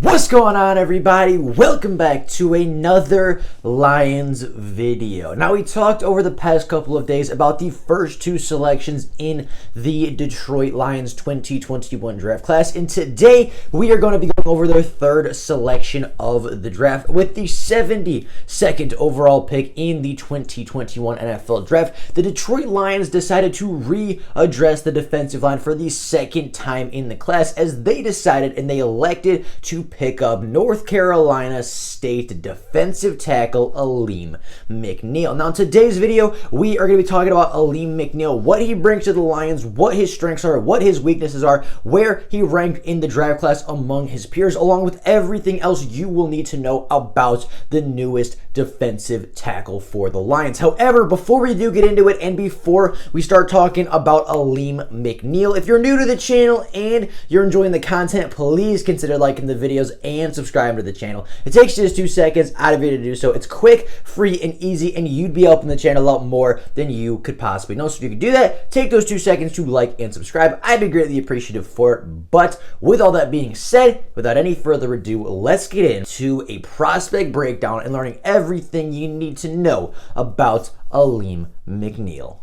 What's going on, everybody? Welcome back to another Lions video. Now, we talked over the past couple of days about the first two selections in the Detroit Lions 2021 draft class, and today we are going to be going over their third selection of the draft with the 72nd overall pick in the 2021 NFL draft. The Detroit Lions decided to readdress the defensive line for the second time in the class, as they decided and they elected to pick up North Carolina State defensive tackle Alim McNeill. Now, in today's video, we are going to be talking about Alim McNeill, what he brings to the Lions, what his strengths are, what his weaknesses are, where he ranked in the draft class among his peers, along with everything else you will need to know about the newest defensive tackle for the Lions. However, before we do get into it and before we start talking about Alim McNeill, if you're new to the channel and you're enjoying the content, please consider liking the videos and subscribing to the channel. It takes just 2 seconds out of you to do so. It's quick, free, and easy, and you'd be helping the channel a lot more than you could possibly know. So if you could do that, take those 2 seconds to like and subscribe. I'd be greatly appreciative for it. But with all that being said, without any further ado, let's get into a prospect breakdown and learning everything you need to know about Alim McNeill.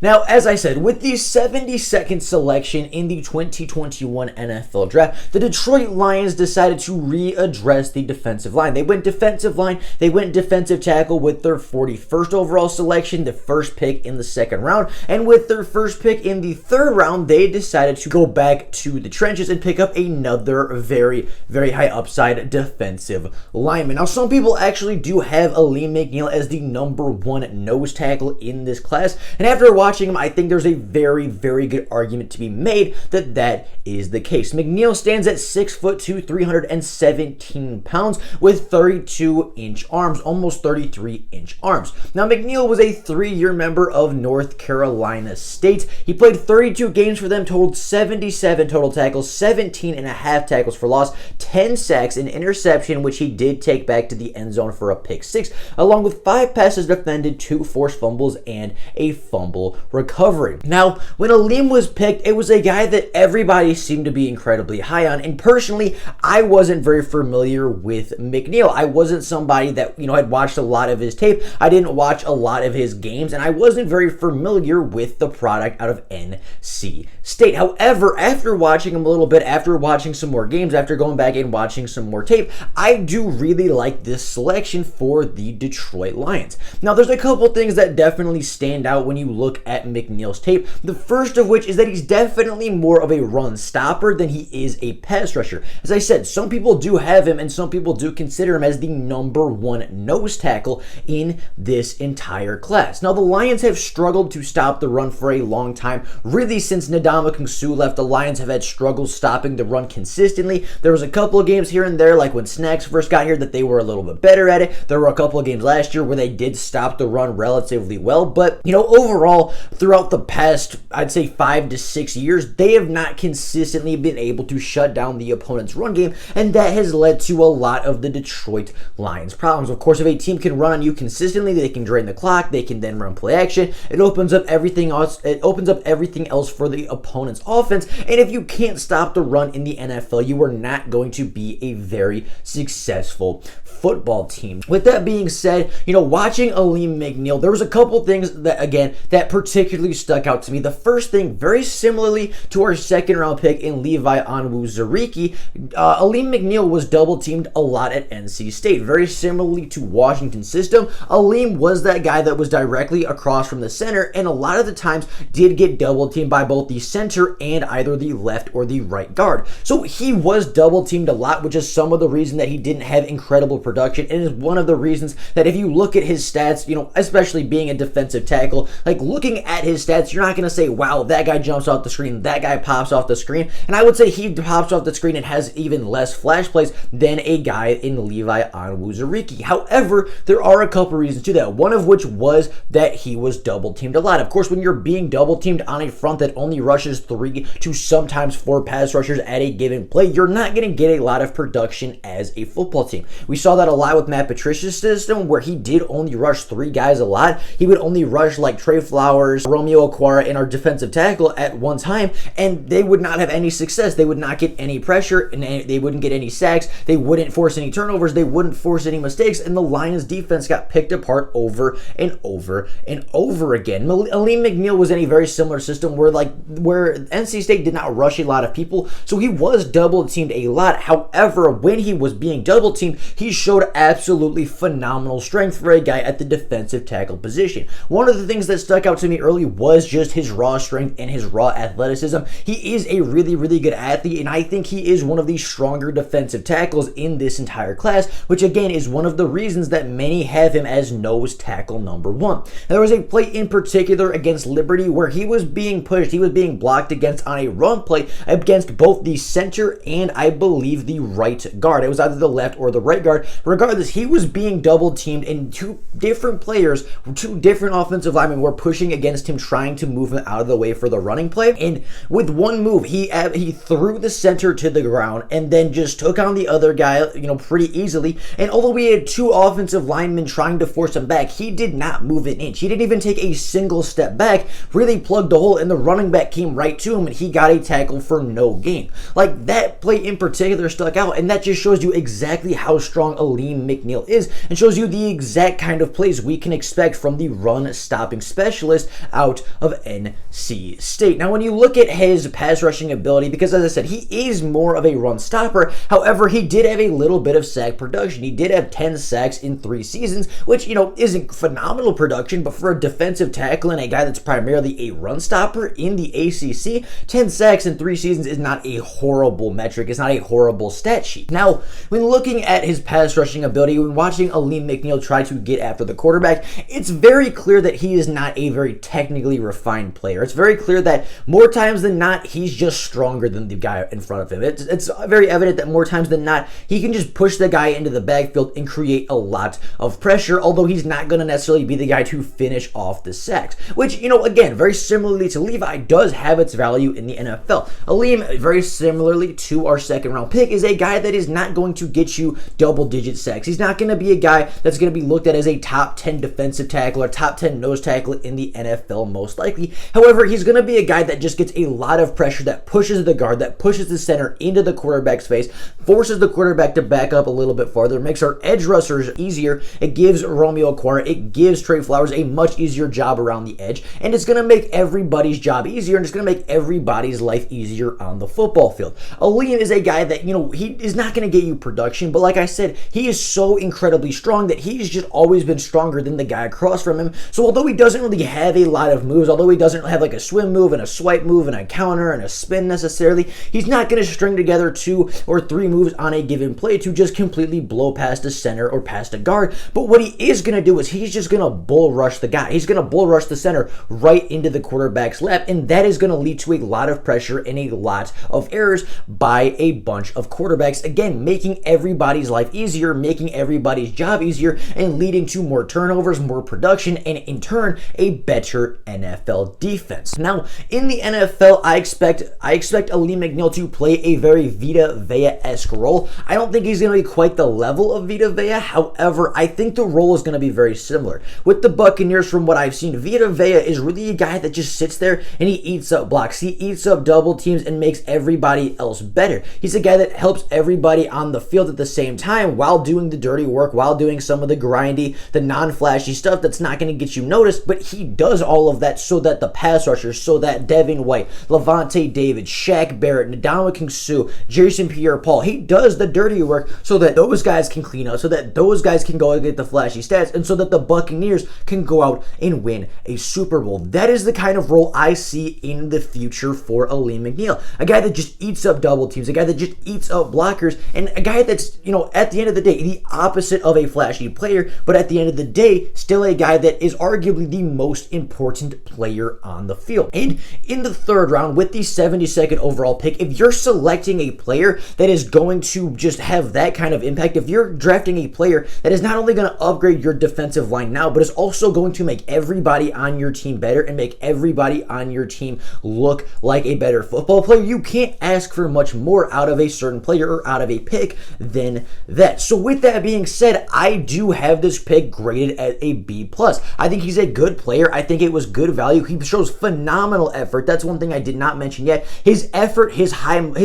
Now, as I said, with the 72nd selection in the 2021 NFL Draft, the Detroit Lions decided to readdress the defensive line. They went defensive line, they went defensive tackle with their 41st overall selection, the first pick in the second round, and with their first pick in the third round, they decided to go back to the trenches and pick up another very, very high upside defensive lineman. Now, some people actually do have Alim McNeill as the #1 nose tackle in this class, and after watching him, I think there's a very, very good argument to be made that that is the case. McNeill stands at 6'2", 317 pounds with 32-inch arms, almost 33-inch arms. Now, McNeill was a 3-year member of North Carolina State. He played 32 games for them, totaled 77 total tackles, 17 and a half tackles for loss, 10 sacks, an interception, which he did take back to the end zone for a pick 6, along with 5 passes defended, 2 forced fumbles, and a fumble recovery. Now, when Alim was picked, it was a guy that everybody seemed to be incredibly high on, and personally, I wasn't very familiar with McNeill. I wasn't somebody that, had watched a lot of his tape. I didn't watch a lot of his games, and I wasn't very familiar with the product out of NC State. However, after watching him a little bit, after watching some more games, after going back and watching some more tape, I do really like this selection for the Detroit Lions. Now, there's a couple things that definitely stand out when you look at McNeill's tape. The first of which is that he's definitely more of a run stopper than he is a pass rusher. As I said, some people do have him and some people do consider him as the #1 nose tackle in this entire class. Now, the Lions have struggled to stop the run for a long time. Really, since Ndamukong Suh left, the Lions have had struggles stopping the run consistently. There was a couple of games here and there, like when Snacks first got here, that they were a little bit better at it. There were a couple of games last year where they did stop the run relatively well, but overall, throughout the past, I'd say 5 to 6 years, they have not consistently been able to shut down the opponent's run game, and that has led to a lot of the Detroit Lions problems. Of course, if a team can run on you consistently, they can drain the clock, they can then run play action. It opens up everything else. It opens up everything else for the opponent's offense, and if you can't stop the run in the NFL, you are not going to be a very successful football team. With that being said, watching Alim McNeill, there was a couple things that particularly stuck out to me. The first thing, very similarly to our second round pick in Levi Onwuzurike, Alim McNeill was double teamed a lot at NC State. Very similarly to Washington's system, Alim was that guy that was directly across from the center, and a lot of the times did get double teamed by both the center and either the left or the right guard. So he was double teamed a lot, which is some of the reason that he didn't have incredible production, and is one of the reasons that if you look at his stats, especially being a defensive tackle, like looking looking at his stats, you're not going to say, wow, that guy jumps off the screen, that guy pops off the screen. And I would say he pops off the screen and has even less flash plays than a guy in Levi Onwuzurike. However, there are a couple reasons to that, one of which was that he was double teamed a lot. Of course, when you're being double teamed on a front that only rushes 3 to sometimes 4 pass rushers at a given play, you're not going to get a lot of production as a football team. We saw that a lot with Matt Patricia's system, where he did only rush 3 guys a lot. He would only rush like Trey Flowers, Romeo Okwara, and our defensive tackle at one time, and they would not have any success. They would not get any pressure, and they wouldn't get any sacks. They wouldn't force any turnovers. They wouldn't force any mistakes, and the Lions defense got picked apart over and over and over again. Alim McNeill was in a very similar system where NC State did not rush a lot of people, so he was double teamed a lot. However, when he was being double teamed, he showed absolutely phenomenal strength for a guy at the defensive tackle position. One of the things that stuck out to me early was just his raw strength and his raw athleticism. He is a really, really good athlete, and I think he is one of the stronger defensive tackles in this entire class, which again is one of the reasons that many have him as nose tackle number 1. There was a play in particular against Liberty where he was being pushed, he was being blocked against on a run play against both the center and I believe the right guard. It was either the left or the right guard. Regardless, he was being double teamed, and 2 different players, 2 different offensive linemen were pushing against him, trying to move him out of the way for the running play. And with one move, he threw the center to the ground and then just took on the other guy, pretty easily. And although we had 2 offensive linemen trying to force him back, he did not move an inch. He didn't even take a single step back, really plugged the hole, and the running back came right to him, and he got a tackle for no gain. Like, that play in particular stuck out, and that just shows you exactly how strong Alim McNeill is, and shows you the exact kind of plays we can expect from the run-stopping specialist out of NC State. Now, when you look at his pass rushing ability, because as I said, he is more of a run stopper, however, he did have a little bit of sack production. He did have 10 sacks in 3 seasons, which, isn't phenomenal production, but for a defensive tackle and a guy that's primarily a run stopper in the ACC, 10 sacks in 3 seasons is not a horrible metric. It's not a horrible stat sheet. Now, when looking at his pass rushing ability, when watching Alim McNeill try to get after the quarterback, it's very clear that he is not a very technically refined player. It's very clear that more times than not, he's just stronger than the guy in front of him. It's very evident that more times than not, he can just push the guy into the backfield and create a lot of pressure, although he's not going to necessarily be the guy to finish off the sacks, which, again, very similarly to Levi, does have its value in the NFL. Alim, very similarly to our 2nd round pick, is a guy that is not going to get you double-digit sacks. He's not going to be a guy that's going to be looked at as a top 10 defensive tackle or top 10 nose tackle in the NFL, most likely. However, he's going to be a guy that just gets a lot of pressure, that pushes the guard, that pushes the center into the quarterback's face, forces the quarterback to back up a little bit farther, makes our edge rushers easier. It gives Romeo Okwara, it gives Trey Flowers a much easier job around the edge, and it's going to make everybody's job easier, and it's going to make everybody's life easier on the football field. Alim is a guy that, he is not going to get you production, but like I said, he is so incredibly strong that he's just always been stronger than the guy across from him. So although he doesn't really have a lot of moves, although he doesn't have like a swim move and a swipe move and a counter and a spin necessarily, he's not going to string together 2 or 3 moves on a given play to just completely blow past a center or past a guard. But what he is going to do is he's just going to bull rush the guy. He's going to bull rush the center right into the quarterback's lap, and that is going to lead to a lot of pressure and a lot of errors by a bunch of quarterbacks, again, making everybody's life easier, making everybody's job easier, and leading to more turnovers, more production, and in turn, a better NFL defense. Now, in the NFL, I expect Alim McNeill to play a very Vita Vea-esque role. I don't think he's going to be quite the level of Vita Vea. However, I think the role is going to be very similar. With the Buccaneers, from what I've seen, Vita Vea is really a guy that just sits there and he eats up blocks. He eats up double teams and makes everybody else better. He's a guy that helps everybody on the field at the same time while doing the dirty work, while doing some of the grindy, the non-flashy stuff that's not going to get you noticed, but he does all of that so that the pass rushers, so that Devin White, Levante David, Shaq Barrett, Ndamukong Suh, Jason Pierre-Paul, he does the dirty work so that those guys can clean up, so that those guys can go and get the flashy stats, and so that the Buccaneers can go out and win a Super Bowl. That is the kind of role I see in the future for Alim McNeill. A guy that just eats up double teams, a guy that just eats up blockers, and a guy that's, at the end of the day, the opposite of a flashy player, but at the end of the day, still a guy that is arguably the most important important player on the field. And in the third round, with the 72nd overall pick, if you're selecting a player that is going to just have that kind of impact, if you're drafting a player that is not only going to upgrade your defensive line now, but is also going to make everybody on your team better and make everybody on your team look like a better football player, you can't ask for much more out of a certain player or out of a pick than that. So with that being said, I do have this pick graded at a B+. I think he's a good player. I think it was good value. He shows phenomenal effort. That's one thing I did not mention yet. His effort, his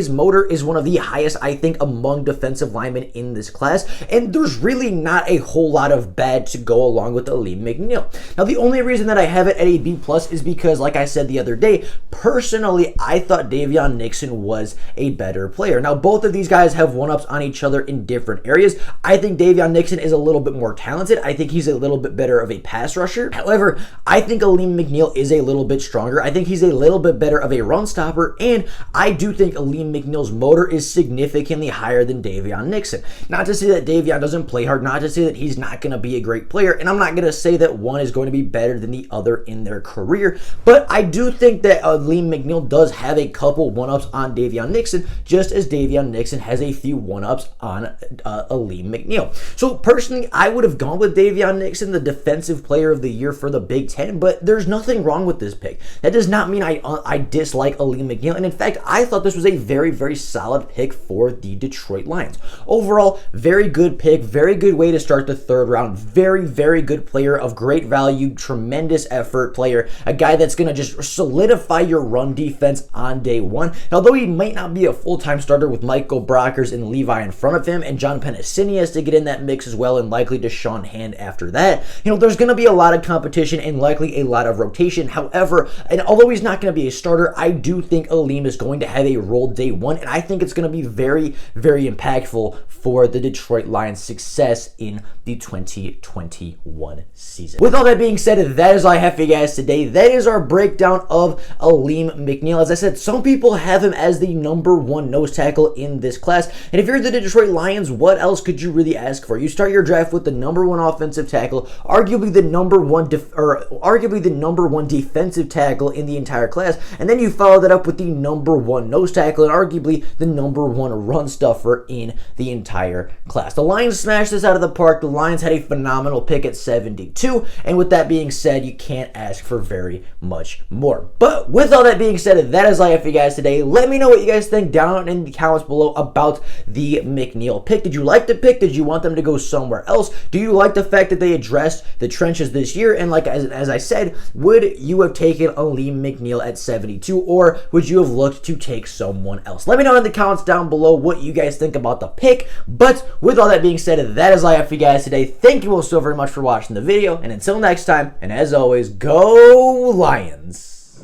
motor is one of the highest, I think, among defensive linemen in this class, and there's really not a whole lot of bad to go along with Alim McNeill. Now, the only reason that I have it at a B+ is because, like I said the other day, personally, I thought Davion Nixon was a better player. Now, both of these guys have one-ups on each other in different areas. I think Davion Nixon is a little bit more talented. I think he's a little bit better of a pass rusher. However, I think Alim McNeill is a little bit stronger. I think he's a little bit better of a run stopper, and I do think Alim McNeill's motor is significantly higher than Davion Nixon. Not to say that Davion doesn't play hard, not to say that he's not going to be a great player, and I'm not going to say that one is going to be better than the other in their career, but I do think that Alim McNeill does have a couple one-ups on Davion Nixon, just as Davion Nixon has a few one-ups on Alim McNeill. So personally, I would have gone with Davion Nixon, the defensive player of the year for the Big Ten, but there's nothing wrong with this pick. That does not mean I dislike Alim McNeill, and in fact, I thought this was a very, very solid pick for the Detroit Lions. Overall, very good pick, very good way to start the third round, very, very good player of great value, tremendous effort player, a guy that's going to just solidify your run defense on day one. And although he might not be a full-time starter with Michael Brockers and Levi in front of him, and John Pennicini has to get in that mix as well, and likely Deshaun Hand after that, there's going to be a lot of competition and likely a lot of rotation. However, and although he's not going to be a starter, I do think Alim is going to have a role day one, and I think it's going to be very, very impactful for the Detroit Lions' success in the 2021 season. With all that being said, that is all I have for you guys today. That is our breakdown of Alim McNeill. As I said, some people have him as the _1 nose tackle in this class, and if you're the Detroit Lions, what else could you really ask for? You start your draft with the #1 offensive tackle, arguably the #1 defensive tackle in the entire class, and then you follow that up with the #1 nose tackle and arguably the #1 run stuffer in the entire class. The Lions smashed this out of the park. The Lions had a phenomenal pick at 72, and with that being said, you can't ask for very much more. But with all that being said, that is all I have for you guys today. Let me know what you guys think down in the comments below about the McNeill pick. Did you like the pick? Did you want them to go somewhere else? Do you like the fact that they addressed the trenches this year? And like as I said, would you have taken Alim McNeill at 72, or would you have looked to take someone else? Let me know in the comments down below what you guys think about the pick. But with all that being said, that is all I have for you guys today. Thank you all so very much for watching the video, and until next time, and as always, go Lions!